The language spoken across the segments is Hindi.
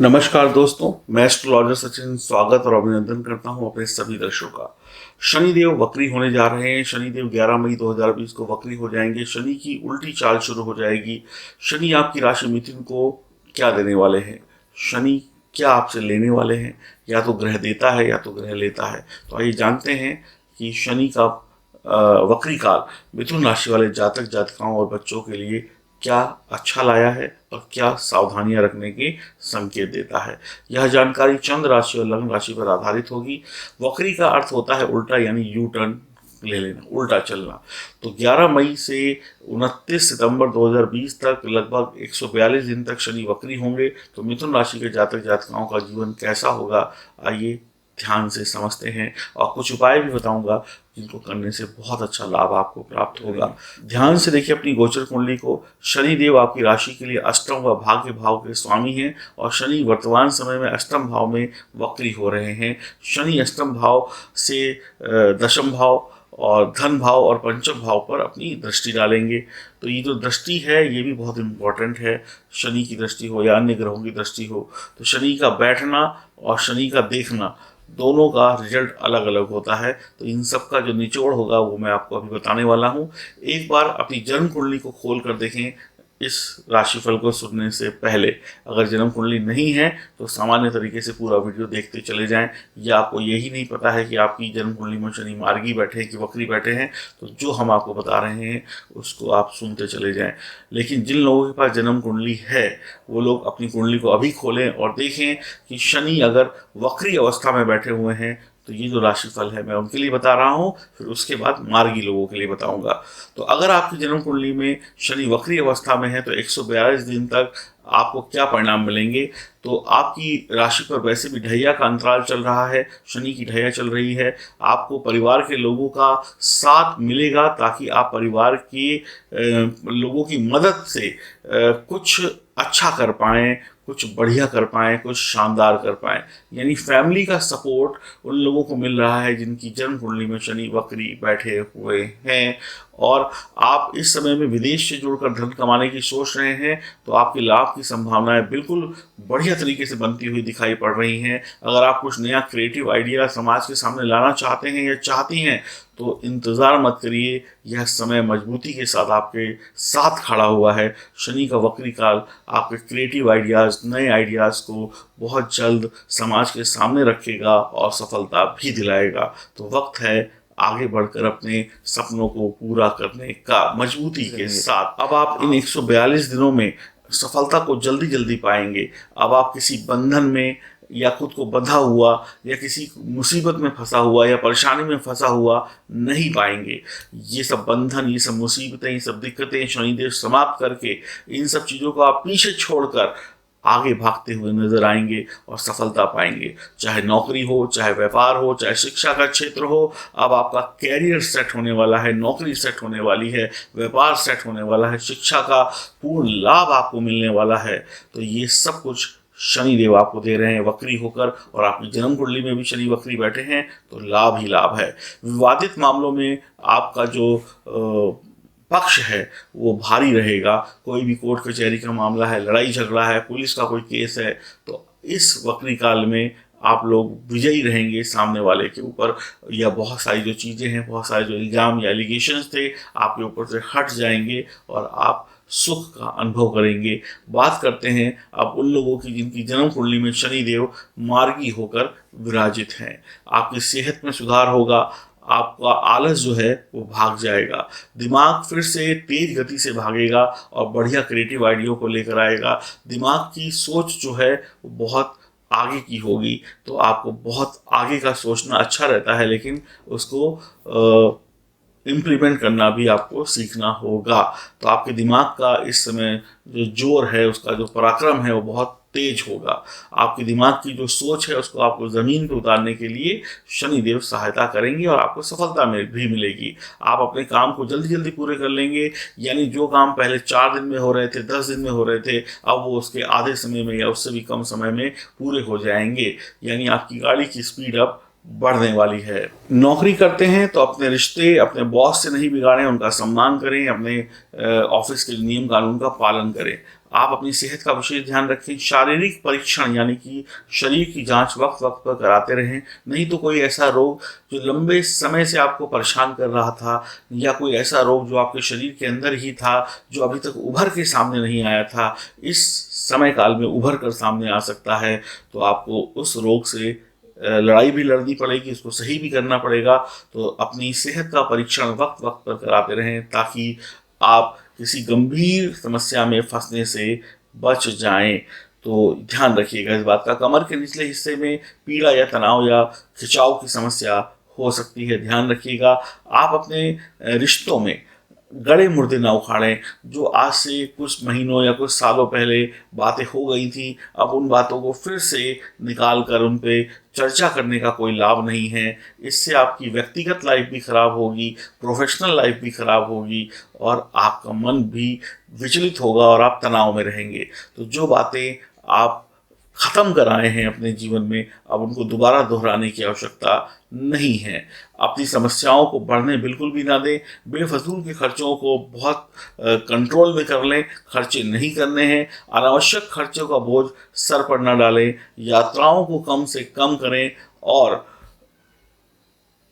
नमस्कार दोस्तों, मैं एस्ट्रोलॉजर सचिन स्वागत और अभिनंदन करता हूं अपने सभी दर्शकों का। शनिदेव वक्री होने जा रहे हैं। शनिदेव 11 मई 2020 को वक्री हो जाएंगे। शनि की उल्टी चाल शुरू हो जाएगी। शनि आपकी राशि मिथुन को क्या देने वाले हैं, शनि क्या आपसे लेने वाले हैं, या तो ग्रह देता है या तो ग्रह लेता है। तो आइए जानते हैं कि शनि का वक्री काल मिथुन राशि वाले जातक जातिकाओं और बच्चों के लिए क्या अच्छा लाया है और क्या सावधानियां रखने के संकेत देता है। यह जानकारी चंद्र राशि और लग्न राशि पर आधारित होगी। वक्री का अर्थ होता है उल्टा, यानी यू टर्न ले लेना, उल्टा चलना। तो 11 मई से 29 सितंबर 2020 तक लगभग 142 दिन तक शनि वक्री होंगे। तो मिथुन राशि के जातक जातिकाओं का जीवन कैसा होगा, आइए ध्यान से समझते हैं और कुछ उपाय भी बताऊंगा जिनको करने से बहुत अच्छा लाभ आपको प्राप्त होगा। ध्यान से देखिए अपनी गोचर कुंडली को। शनि देव आपकी राशि के लिए अष्टम व भाग्य भाव के स्वामी हैं और शनि वर्तमान समय में अष्टम भाव में वक्री हो रहे हैं। शनि अष्टम भाव से दशम भाव और धन भाव और पंचम भाव पर अपनी दृष्टि डालेंगे। तो ये जो दृष्टि है ये भी बहुत इम्पोर्टेंट है। शनि की दृष्टि हो या अन्य ग्रहों की दृष्टि हो, तो शनि का बैठना और शनि का देखना दोनों का रिजल्ट अलग अलग होता है। तो इन सब का जो निचोड़ होगा वो मैं आपको अभी बताने वाला हूँ। एक बार अपनी जन्म कुंडली को खोल कर देखें इस राशिफल को सुनने से पहले। अगर जन्म कुंडली नहीं है तो सामान्य तरीके से पूरा वीडियो देखते चले जाएं, या आपको यही नहीं पता है कि आपकी जन्म कुंडली में शनि मार्गी बैठे हैं कि वक्री बैठे हैं, तो जो हम आपको बता रहे हैं उसको आप सुनते चले जाएं। लेकिन जिन लोगों के पास जन्म कुंडली है वो लोग अपनी कुंडली को अभी खोलें और देखें कि शनि अगर वक्री अवस्था में बैठे हुए हैं तो ये जो राशिफल है मैं उनके लिए बता रहा हूँ, फिर उसके बाद मार्गी लोगों के लिए बताऊंगा। तो अगर आपकी जन्म कुंडली में शनि वक्री अवस्था में है तो 142 दिन तक आपको क्या परिणाम मिलेंगे। तो आपकी राशि पर वैसे भी ढैया का अंतराल चल रहा है, शनि की ढैया चल रही है। आपको परिवार के लोगों का साथ मिलेगा ताकि आप परिवार के लोगों की मदद से कुछ अच्छा कर पाएँ, कुछ बढ़िया कर पाएँ, कुछ शानदार कर पाएँ। यानी फैमिली का सपोर्ट उन लोगों को मिल रहा है जिनकी जन्म कुंडली में शनि वक्री बैठे हुए हैं। और आप इस समय में विदेश से जुड़कर धन कमाने की सोच रहे हैं तो आपके लाभ की संभावनाएं बिल्कुल बढ़िया तरीके से बनती हुई दिखाई पड़ रही हैं। अगर आप कुछ नया क्रिएटिव आइडिया समाज के सामने लाना चाहते हैं या चाहती हैं तो इंतज़ार मत करिए, यह समय मजबूती के साथ आपके साथ खड़ा हुआ है। शनि का वक्री काल आपके क्रिएटिव आइडियाज़, नए आइडियाज़ को बहुत जल्द समाज के सामने रखेगा और सफलता भी दिलाएगा। तो वक्त है आगे बढ़कर अपने सपनों को पूरा करने का मजबूती के साथ। अब आप इन 142 दिनों में सफलता को जल्दी जल्दी पाएंगे। अब आप किसी बंधन में या खुद को बंधा हुआ या किसी मुसीबत में फंसा हुआ या परेशानी में फंसा हुआ नहीं पाएंगे। ये सब बंधन, ये सब मुसीबतें, ये सब दिक्कतें शनिदेव समाप्त करके इन सब चीज़ों को आप पीछे छोड़कर आगे भागते हुए नजर आएंगे और सफलता पाएंगे। चाहे नौकरी हो, चाहे व्यापार हो, चाहे शिक्षा का क्षेत्र हो। अब आपका कैरियर सेट होने वाला है, नौकरी सेट होने वाली है, व्यापार सेट होने वाला है, शिक्षा का पूर्ण लाभ आपको मिलने वाला है। तो ये सब कुछ शनिदेव आपको दे रहे हैं वक्री होकर, और आपकी जन्म कुंडली में भी शनि वक्री बैठे हैं तो लाभ ही लाभ है। विवादित मामलों में आपका जो पक्ष है वो भारी रहेगा। कोई भी कोर्ट कचहरी का मामला है, लड़ाई झगड़ा है, पुलिस का कोई केस है, तो इस वक्री काल में आप लोग विजयी रहेंगे सामने वाले के ऊपर। या बहुत सारी जो चीज़ें हैं, बहुत सारे जो इल्ज़ाम या एलिगेशंस थे आपके ऊपर से हट जाएंगे और आप सुख का अनुभव करेंगे। बात करते हैं अब उन लोगों की जिनकी जन्म कुंडली में शनिदेव मार्गी होकर विराजित हैं। आपकी सेहत में सुधार होगा, आपका आलस जो है वो भाग जाएगा, दिमाग फिर से तेज गति से भागेगा और बढ़िया क्रिएटिव आइडिया को लेकर आएगा। दिमाग की सोच जो है वो बहुत आगे की होगी। तो आपको बहुत आगे का सोचना अच्छा रहता है, लेकिन उसको इम्प्लीमेंट करना भी आपको सीखना होगा। तो आपके दिमाग का इस समय जो जोर है, उसका जो पराक्रम है वो बहुत तेज होगा। आपके दिमाग की जो सोच है उसको आपको ज़मीन पर उतारने के लिए शनिदेव सहायता करेंगे और आपको सफलता में भी मिलेगी। आप अपने काम को जल्दी जल्दी पूरे कर लेंगे। यानी जो काम पहले 4 दिन में हो रहे थे, 10 दिन में हो रहे थे, अब वो उसके आधे समय में या उससे भी कम समय में पूरे हो जाएंगे। यानी आपकी गाड़ी की स्पीड अब बढ़ने वाली है। नौकरी करते हैं तो अपने रिश्ते अपने बॉस से नहीं बिगाड़ें, उनका सम्मान करें, अपने ऑफिस के नियम कानून का पालन करें। आप अपनी सेहत का विशेष ध्यान रखें। शारीरिक परीक्षण यानी कि शरीर की जांच वक्त वक्त पर कराते रहें। नहीं तो कोई ऐसा रोग जो लंबे समय से आपको परेशान कर रहा था, या कोई ऐसा रोग जो आपके शरीर के अंदर ही था, जो अभी तक उभर के सामने नहीं आया था, इस समय काल में उभर कर सामने आ सकता है। तो आपको उस रोग से लड़ाई भी लड़नी पड़ेगी, इसको सही भी करना पड़ेगा। तो अपनी सेहत का परीक्षण वक्त वक्त पर कराते रहें, ताकि आप किसी गंभीर समस्या में फंसने से बच जाएं। तो ध्यान रखिएगा इस बात का। कमर के निचले हिस्से में पीड़ा या तनाव या खिंचाव की समस्या हो सकती है, ध्यान रखिएगा। आप अपने रिश्तों में गड़े मुर्दे ना उखाड़ें। जो आज से कुछ महीनों या कुछ सालों पहले बातें हो गई थी, अब उन बातों को फिर से निकाल कर उन पे चर्चा करने का कोई लाभ नहीं है। इससे आपकी व्यक्तिगत लाइफ भी खराब होगी, प्रोफेशनल लाइफ भी खराब होगी, और आपका मन भी विचलित होगा और आप तनाव में रहेंगे। तो जो बातें आप खत्म कर आए हैं अपने जीवन में, अब उनको दोबारा दोहराने की आवश्यकता नहीं है। अपनी समस्याओं को बढ़ने बिल्कुल भी ना दें। बेफजूल के खर्चों को बहुत कंट्रोल में कर लें। खर्चे नहीं करने हैं। अनावश्यक खर्चों का बोझ सर पर न डालें। यात्राओं को कम से कम करें, और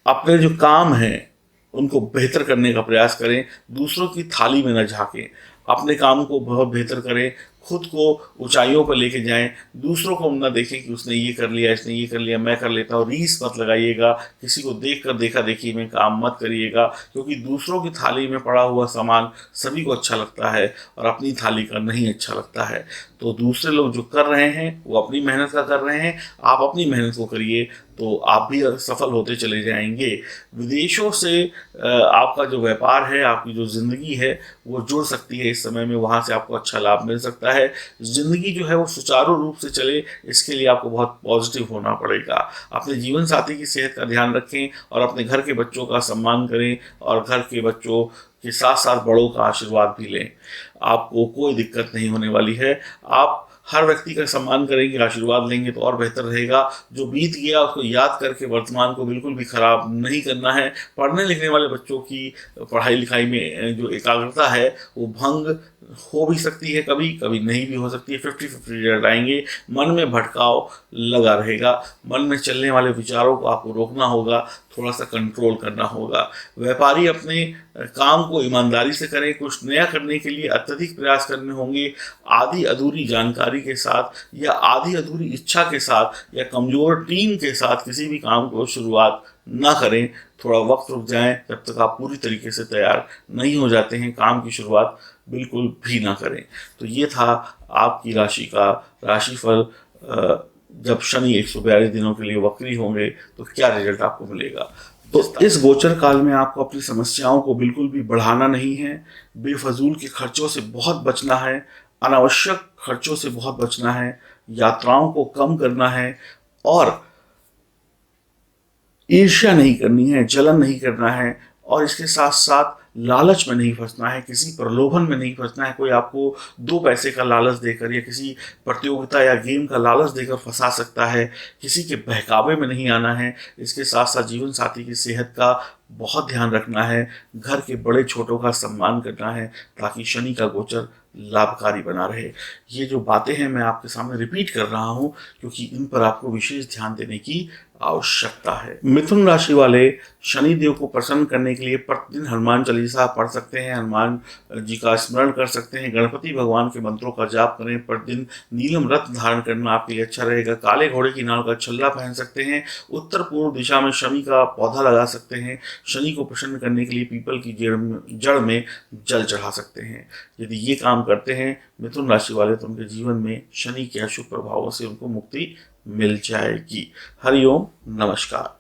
अपने जो काम हैं उनको बेहतर करने का प्रयास करें। दूसरों की थाली में न झांकें। अपने काम को बहुत बेहतर करें। खुद को ऊंचाइयों पर लेके जाएं। दूसरों को ना देखें कि उसने ये कर लिया, इसने ये कर लिया, मैं कर लेता हूँ। रीस मत लगाइएगा। किसी को देख कर देखा देखी में काम मत करिएगा, क्योंकि दूसरों की थाली में पड़ा हुआ सामान सभी को अच्छा लगता है और अपनी थाली का नहीं अच्छा लगता है। तो दूसरे लोग जो कर रहे हैं वो अपनी मेहनत का कर रहे हैं, आप अपनी मेहनत को करिए, तो आप भी सफल होते चले जाएंगे। विदेशों से आपका जो व्यापार है, आपकी जो ज़िंदगी है, वो जुड़ सकती है इस समय में। वहाँ से आपको अच्छा लाभ मिल सकता है। ज़िंदगी जो है वो सुचारू रूप से चले, इसके लिए आपको बहुत पॉजिटिव होना पड़ेगा। अपने जीवन साथी की सेहत का ध्यान रखें, और अपने घर के बच्चों का सम्मान करें, और घर के बच्चों के साथ साथ बड़ों का आशीर्वाद भी लें। आपको कोई दिक्कत नहीं होने वाली है। आप हर व्यक्ति का सम्मान करेंगे, आशीर्वाद लेंगे तो और बेहतर रहेगा। जो बीत गया उसको याद करके वर्तमान को बिल्कुल भी खराब नहीं करना है। पढ़ने लिखने वाले बच्चों की पढ़ाई लिखाई में जो एकाग्रता है वो भंग हो भी सकती है, कभी कभी नहीं भी हो सकती है। 50-50 रिजल्ट आएंगे। मन में भटकाव लगा रहेगा। मन में चलने वाले विचारों को आपको रोकना होगा, थोड़ा सा कंट्रोल करना होगा। व्यापारी अपने काम को ईमानदारी से करें। कुछ नया करने के लिए अत्यधिक प्रयास करने होंगे। आधी अधूरी जानकारी के साथ, या आधी अधूरी इच्छा के साथ, या कमज़ोर टीम के साथ किसी भी काम को शुरुआत ना करें। थोड़ा वक्त रुक जाएं, जब तक आप पूरी तरीके से तैयार नहीं हो जाते हैं। काम की शुरुआत बिल्कुल भी ना करें। तो ये था आपकी राशि का राशिफल। जब शनि 142 दिनों के लिए वक्री होंगे तो क्या रिजल्ट आपको मिलेगा। तो इस गोचर काल में आपको अपनी समस्याओं को बिल्कुल भी बढ़ाना नहीं है। बेफजूल के खर्चों से बहुत बचना है। अनावश्यक खर्चों से बहुत बचना है। यात्राओं को कम करना है, और ईर्ष्या नहीं करनी है, जलन नहीं करना है, और इसके साथ साथ लालच में नहीं फंसना है, किसी प्रलोभन में नहीं फंसना है। कोई आपको 2 पैसे का लालच देकर, या किसी प्रतियोगिता या गेम का लालच देकर फंसा सकता है। किसी के बहकावे में नहीं आना है। इसके साथ साथ जीवन साथी की सेहत का बहुत ध्यान रखना है। घर के बड़े छोटों का सम्मान करना है, ताकि शनि का गोचर लाभकारी बना रहे। ये जो बातें हैं मैं आपके सामने रिपीट कर रहा हूँ, क्योंकि इन पर आपको विशेष ध्यान देने की आवश्यकता है। मिथुन राशि वाले शनि देव को प्रसन्न करने के लिए प्रतिदिन हनुमान चालीसा पढ़ सकते हैं, हनुमान जी का स्मरण कर सकते हैं, गणपति भगवान के मंत्रों का जाप करें। प्रतिदिन नीलम रत्न धारण करना आपके लिए अच्छा रहेगा। काले घोड़े की नाल का छल्ला पहन सकते हैं। उत्तर पूर्व दिशा में शमी का पौधा लगा सकते हैं। शनि को प्रसन्न करने के लिए पीपल की जड़ में जल चढ़ा सकते हैं। यदि ये काम करते हैं मिथुन राशि वाले, तो उनके जीवन में शनि के अशुभ प्रभावों से उनको मुक्ति मिल जाएगी। हरिओम, नमस्कार।